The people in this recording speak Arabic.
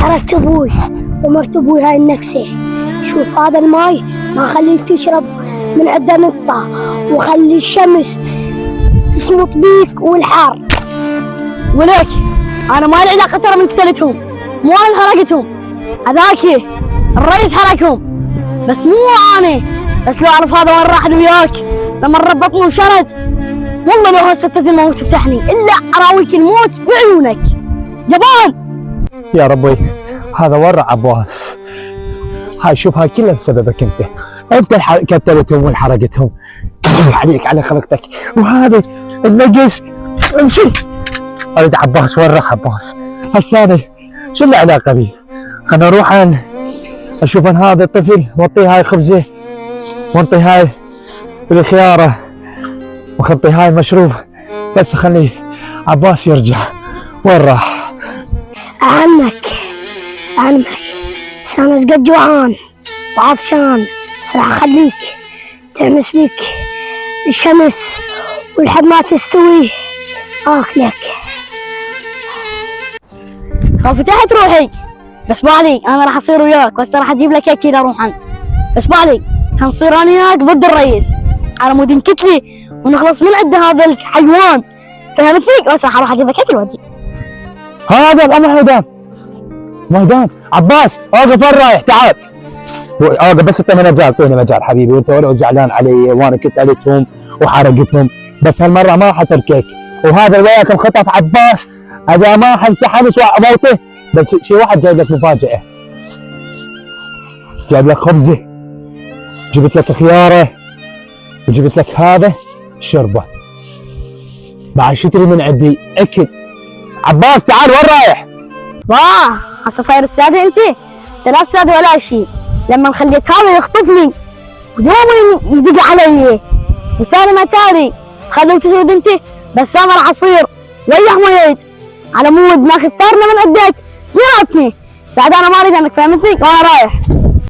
تركت ابوي ومرت ابوي هاي النكسة. شوف هذا الماي ما خليك تشرب من عنده نقطة، وخلي الشمس تصمت بيك والحار. ولك انا ما لي علاقة ترى من قتلتهم، مو انا حرقتهم، هذاك الرئيس حرقهم، بس مو انا. بس لو اعرف هذا وين راح وياك لما ربطني وشرد، والله لو هسه تزن ما تفتحني الا اراويك الموت بعيونك. جبان يا ربي هذا ورع عباس. هاي شوف هاي كلها بسببك انت. انت قتلتهم وحرقتهم. عليك على خلقتك. وهذا النقص امشي. اريد عباس. ورع عباس. هسه هذا شو له علاقه بي؟ خلنا نروح اشوف ان هذا الطفل واعطيه هاي خبزه وانطي هاي الخياره وخطي هاي مشروب، بس خلي عباس يرجع. وين راح؟ عنك بس انا قد جوعان وعطشان، بس راح اخليك تحمس بيك الشمس ولحد ما تستوي اكلك. لو فتحت روحي بس بالي انا راح اصير وياك، وهسه راح اجيب لك اكيد اروح بس بالي حنصير انا وياك ضد الرئيس على مود نكتلي ونخلص من عند هذا الحيوان، فهمتني؟ بس راح اروح اجيب لك اكل واجي. هذا الامر ميدان عباس. اوقف. وين رايح؟ تعال اوقف بس. انت مجال اعطيني مجال حبيبي. وانت ولو زعلان علي وانا قتلتهم وحرقتهم، بس هالمره ما حتركك. وهذا وياكم خطف عباس اذا ما حمسح حمس واموته. بس شي واحد جايب لك مفاجاه، جايب لك خبزه، جبت لك خياره، وجبت لك هذا شربه. بعد شتري من عندي اكل. عباس تعال. وين رايح؟ واه هسه صاير استاذي انت؟ لا استاذي ولا شيء. لما خليت هذا يخطفني ودوما يدق علي وتاني ما تاني خلوه تسوي انت، بس انا راح اصير ويا حميد على مود ناخذ ثارنا من عندك جراتني. بعد انا ما اريد انك، فهمتني؟ وانا رايح.